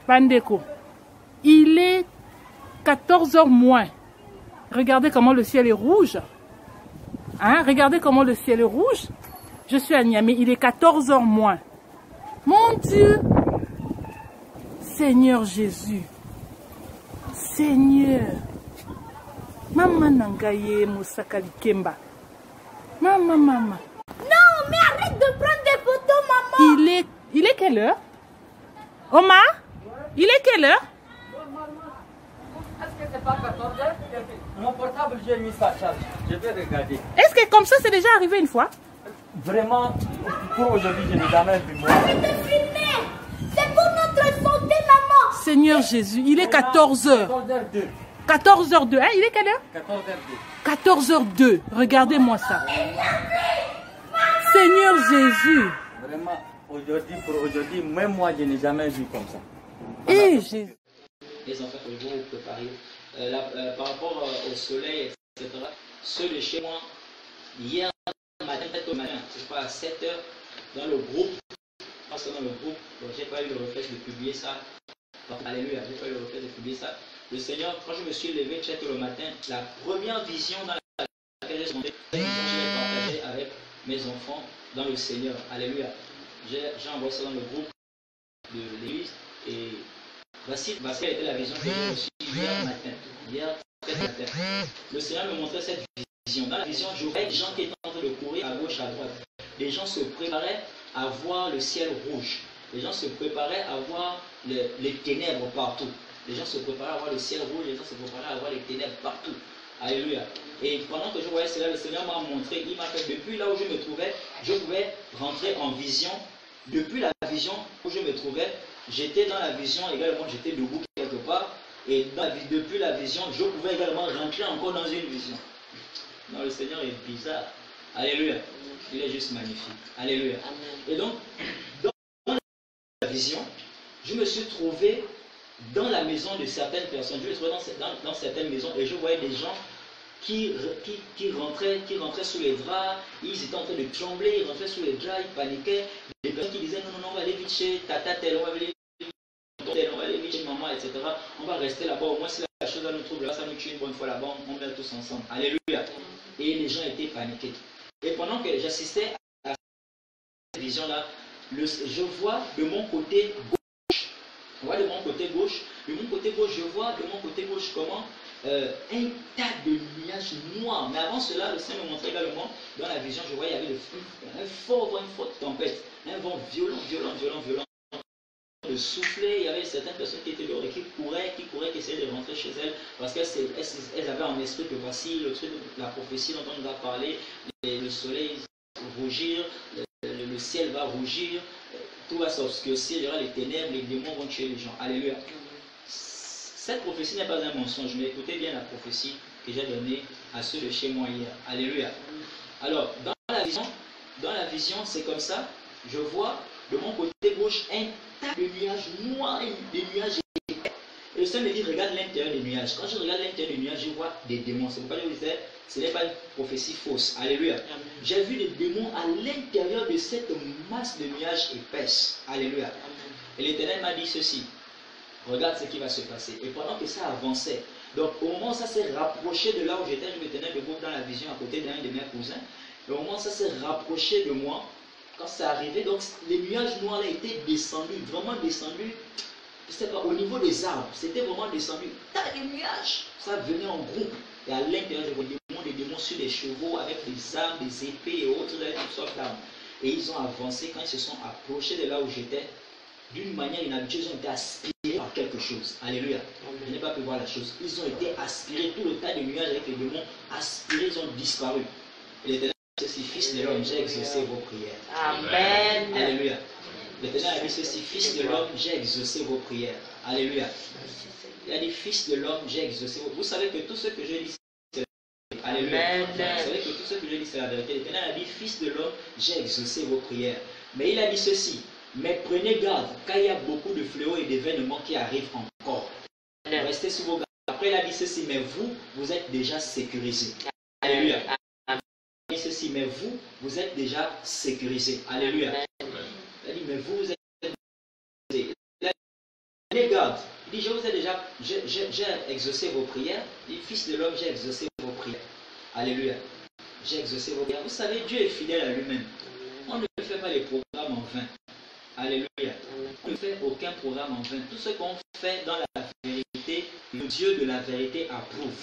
Bandeko, il est 14h moins. Regardez comment le ciel est rouge. Hein? Regardez comment le ciel est rouge. Je suis à Niamey, il est 14h moins. Mon Dieu! Seigneur Jésus. Seigneur. Maman Nangaye Moussakali Kemba. Maman. Non, mais arrête de prendre des photos, maman. Il est quelle heure? Omar? Il est quelle heure? Est-ce que c'est pas 14h? Mon portable, j'ai mis sa charge. Je vais regarder. Est-ce que comme ça, c'est déjà arrivé une fois? Vraiment, pour aujourd'hui, je n'ai jamais vu moi. Arrête de filmer. C'est pour notre santé, maman. Seigneur Jésus, il est 14h. 14h02. 14h02. Hein? Il est quelle heure? 14h02. 14h02. Regardez-moi ça. Seigneur Jésus. Vraiment, aujourd'hui, pour aujourd'hui, même moi, je n'ai jamais vu comme ça. Et Jésus. Les enfants que vous préparez, par rapport au soleil, etc. Ceux de chez moi, hier matin, peut-être au matin, je crois à 7h, dans le groupe, dans le groupe, j'ai pas eu le réflexe de publier ça. Alléluia, j'ai pas eu le réflexe de publier ça. Le Seigneur, quand je me suis levé, très tôt le matin, la première vision dans laquelle j'ai monté, je l'ai partagée avec mes enfants dans le Seigneur. Alléluia. J'ai envoyé ça dans le groupe de l'église et voici quelle était la vision que j'ai reçue hier matin. Le Seigneur me montrait cette vision. Dans la vision, je voyais des gens qui étaient en train de courir à gauche, à droite. Les gens se préparaient à voir le ciel rouge. Les gens se préparaient à voir les ténèbres partout. Les gens se préparaient à voir le ciel rouge. Les gens se préparaient à voir les ténèbres partout. Alléluia. Et pendant que je voyais cela, le Seigneur m'a montré, il m'a fait, depuis là où je me trouvais, je pouvais rentrer en vision. Depuis la vision où je me trouvais, j'étais dans la vision également, j'étais debout quelque part. Et depuis la vision, je pouvais également rentrer encore dans une vision. Non, le Seigneur est bizarre. Alléluia. Il est juste magnifique. Alléluia. Et donc, dans la vision, je me suis trouvé dans la maison de certaines personnes. Je me suis trouvé dans certaines maisons et je voyais des gens qui rentraient sous les draps. Ils étaient en train de trembler, ils rentraient sous les draps, ils paniquaient. Des personnes qui disaient non, on va aller vite chez tata tel, on va aller vite chez maman, etc. On va rester là-bas. Au moins, si la chose nous trouve là, ça nous tue une bonne fois là-bas, on meurt tous ensemble. Alléluia. Et les gens étaient paniqués. Et pendant que j'assistais à cette vision-là, je vois de mon côté gauche, je vois comment un tas de nuages noirs. Mais avant cela, le Seigneur me montrait également, dans la vision, je voyais, il y avait une forte tempête, un vent violent, de souffler. Il y avait certaines personnes qui étaient dehors et qui couraient, qui essayaient de rentrer chez elles, parce qu'elles avaient en esprit que voici le truc, la prophétie dont on nous a parlé, le soleil rougir, le ciel va rougir, tout va s'obscurcir, il y aura les ténèbres, les démons vont tuer les gens. Alléluia. Cette prophétie n'est pas un mensonge, mais écoutez bien la prophétie que j'ai donnée à ceux de chez moi hier. Alléluia. Alors, dans la vision, c'est comme ça, je vois de mon côté gauche un tas de nuages noirs, des nuages épais. Et le Seigneur me dit, regarde l'intérieur des nuages. Quand je regarde l'intérieur des nuages, je vois des démons. C'est pourquoi je vous disais, ce n'est pas une prophétie fausse. Alléluia. J'ai vu des démons à l'intérieur de cette masse de nuages épaisses. Alléluia. Et l'Éternel m'a dit ceci. Regarde ce qui va se passer. Et pendant que ça avançait, donc au moment où ça s'est rapproché de là où j'étais, je me tenais debout dans la vision à côté d'un de mes cousins. Et au moment où ça s'est rapproché de moi, quand ça arrivait, donc les nuages noirs là étaient descendus, vraiment descendus, je sais pas, au niveau des arbres, c'était vraiment descendu. Tas de nuages, ça venait en groupe. Et à l'intérieur, je voyais des démons sur des chevaux avec des armes, des épées et autres, toutes sortes d'armes. Et ils ont avancé quand ils se sont approchés de là où j'étais. D'une manière inhabituelle, ils ont été aspirés par quelque chose. Alléluia. Je n'ai pas pu voir la chose. Ils ont été aspirés, tout le tas de nuages avec les démons aspirés, ils ont disparu. Et l'Éternel a dit ceci, fils de l'homme, j'ai exaucé vos prières. Amen. Alléluia. L'Éternel a dit ceci, fils de l'homme, j'ai exaucé vos prières. Alléluia. Il a dit, fils de l'homme, j'ai exaucé vos prières. Vous savez que tout ce que je dis, c'est la vérité. Alléluia. Vous savez que tout ce que je dis, c'est la vérité. L'Éternel a dit, fils de l'homme, j'ai exaucé vos prières. Mais il a dit ceci, mais prenez garde, car il y a beaucoup de fléaux et d'événements qui arrivent encore. Restez sur vos gardes. Après, il a dit ceci, mais vous êtes déjà sécurisés. Alléluia. Il a dit ceci, mais vous êtes déjà sécurisés. Alléluia. Il a dit, mais vous êtes sécurisés. prenez garde. Il dit, je vous ai déjà, j'ai exaucé vos prières. Il dit, fils de l'homme, j'ai exaucé vos prières. Alléluia. J'ai exaucé vos prières. Vous savez, Dieu est fidèle à lui-même. On ne fait pas les programmes en vain. Alléluia. On ne fait aucun programme en vain. Tout ce qu'on fait dans la vérité, le Dieu de la vérité approuve.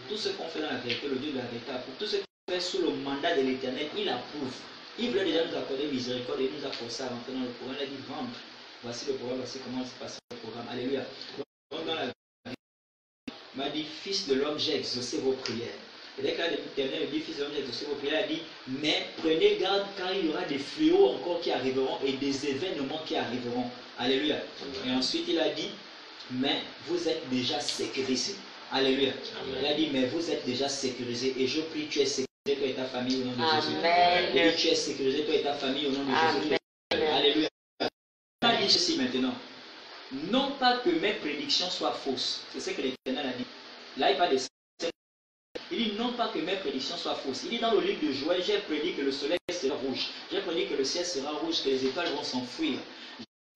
Tout ce qu'on fait dans la vérité, le Dieu de la vérité approuve. Tout ce qu'on fait sous le mandat de l'Éternel, il approuve. Il voulait déjà nous accorder miséricorde et nous a forcé à rentrer dans le programme. Il a dit, rentre. Voici le programme, voici comment se passe le programme. Alléluia. Donc dans la vérité, il m'a dit, fils de l'homme, j'ai exaucé vos prières. Et dès que l'Éternel dit, fils de l'homme, j'ai exaucé vos prières, il a dit, mais prenez garde car il y aura des fléaux encore qui arriveront et des événements qui arriveront. Alléluia. Et ensuite il a dit, mais vous êtes déjà sécurisés. Alléluia. Il a dit, mais vous êtes déjà sécurisés. Et je prie, tu es sécurisé, toi et ta famille au nom de Jésus. Il dit, tu es sécurisé, toi et ta famille au nom de Jésus. Alléluia. Il a dit ceci maintenant. Non pas que mes prédictions soient fausses. C'est ce que l'Éternel a dit. Là, il parle de ça. Il dit non pas que mes prédictions soient fausses. Il dit dans le livre de Joël, j'ai prédit que le soleil sera rouge. J'ai prédit que le ciel sera rouge, que les étoiles vont s'enfuir.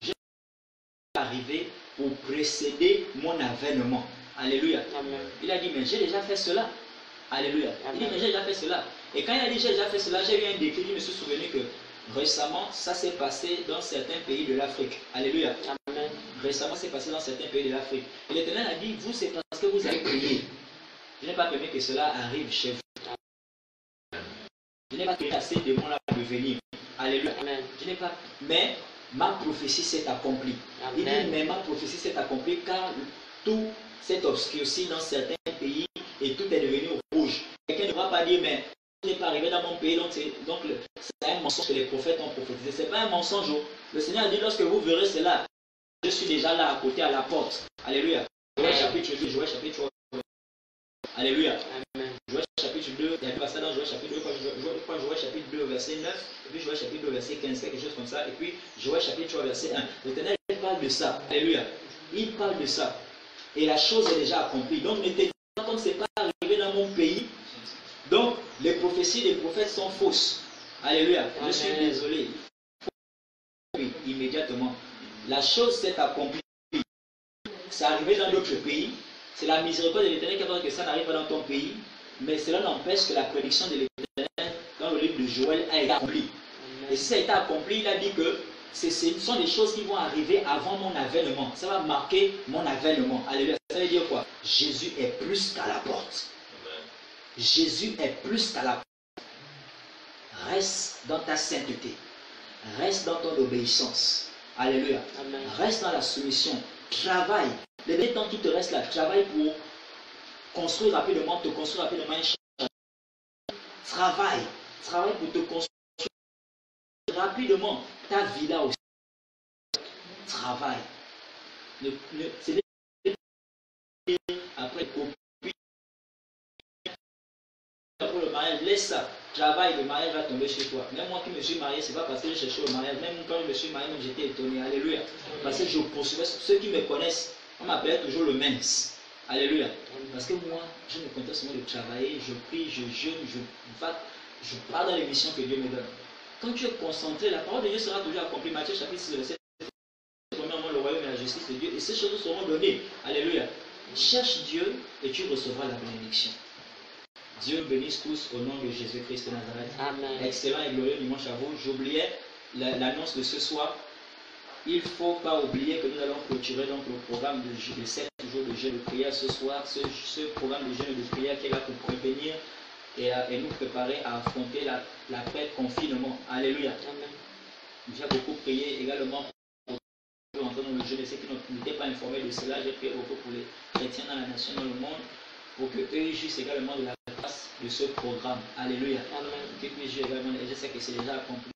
J'ai arrivé pour précéder mon avènement. Alléluia. Amen. Il a dit, mais j'ai déjà fait cela. Alléluia. Amen. Il dit, mais j'ai déjà fait cela. Et quand il a dit, j'ai déjà fait cela, j'ai eu un déclic. Je me suis souvenu que récemment, ça s'est passé dans certains pays de l'Afrique. Alléluia. Amen. Récemment, c'est passé dans certains pays de l'Afrique. Et l'Éternel a dit, vous, c'est parce que vous avez prié. Je n'ai pas permis que cela arrive chez vous. Je n'ai pas permis à ces démons-là de venir. Alléluia. Amen. Je n'ai pas. Mais ma prophétie s'est accomplie. Amen. Il dit, mais ma prophétie s'est accomplie car tout s'est obscurci dans certains pays et tout est devenu rouge. Quelqu'un ne pourra pas dire, mais ce n'est pas arrivé dans mon pays, donc c'est un mensonge que les prophètes ont prophétisé. Ce n'est pas un mensonge. Le Seigneur a dit, lorsque vous verrez cela, je suis déjà là à côté à la porte. Alléluia. Joël chapitre 2, Joël chapitre 3. Alléluia. Amen. Joël chapitre 2, il y a deux versets dans Joël chapitre 2, Joël chapitre 2, verset 9, et puis Joël chapitre 2, verset 15, quelque chose comme ça, et puis Joël chapitre 3, verset 1. L'Éternel parle de ça. Alléluia. Il parle de ça. Et la chose est déjà accomplie. Donc ne t'étonne pas comme ce n'est pas arrivé dans mon pays. Donc les prophéties des prophètes sont fausses. Alléluia. Amen. Je suis désolé. Oui, immédiatement. La chose s'est accomplie. C'est arrivé dans d'autres pays. C'est la miséricorde de l'Éternel qui a fait que ça n'arrive pas dans ton pays. Mais cela n'empêche que la prédiction de l'Éternel dans le livre de Joël a été accomplie. Et si ça a été accompli, il a dit que ce sont des choses qui vont arriver avant mon avènement. Ça va marquer mon avènement. Alléluia. Ça veut dire quoi? Jésus est plus qu'à la porte. Jésus est plus qu'à la porte. Reste dans ta sainteté. Reste dans ton obéissance. Alléluia. Amen. Reste dans la soumission. Travaille. Le dernier temps qui te reste là, travaille pour construire rapidement, te construire rapidement un champ. Travaille. Travaille pour te construire rapidement ta vie là aussi. Travaille. C'est après copie. Pour le mariage, laisse ça. Travaille, le mariage va tomber chez toi. Même moi qui me suis marié, c'est pas parce que je cherchais le mariage. Même quand je me suis marié, j'étais étonné. Alléluia. Parce que je poursuivais. Ceux qui me connaissent, on m'appelait toujours le mince. Alléluia. Parce que moi, je me contente seulement de travailler, je prie, je jeûne, je pars dans les missions que Dieu me donne. Quand tu es concentré, la parole de Dieu sera toujours accomplie. Matthieu chapitre 6, verset 7. Premièrement, le royaume et la justice de Dieu. Et ces choses seront données. Alléluia. Cherche Dieu et tu recevras la bénédiction. Dieu nous bénisse tous au nom de Jésus-Christ de Nazareth. Amen. Excellent et glorieux dimanche à vous. J'oubliais l'annonce de ce soir. Il ne faut pas oublier que nous allons clôturer donc le programme de 7 jours de jeûne de prière ce soir. Ce programme de jeûne de prière qui est là pour prévenir et nous préparer à affronter la paix confinement. Alléluia. Amen. J'ai beaucoup prié également pour entrer dans le jeûne. Et ceux qui n'étaient pas informés de cela, j'ai prié beaucoup pour les chrétiens dans la nation, dans le monde, pour qu'eux jouissent également de la grâce de ce programme. Alléluia. Amen. Que puissent jouir également. Et je sais que c'est déjà accompli.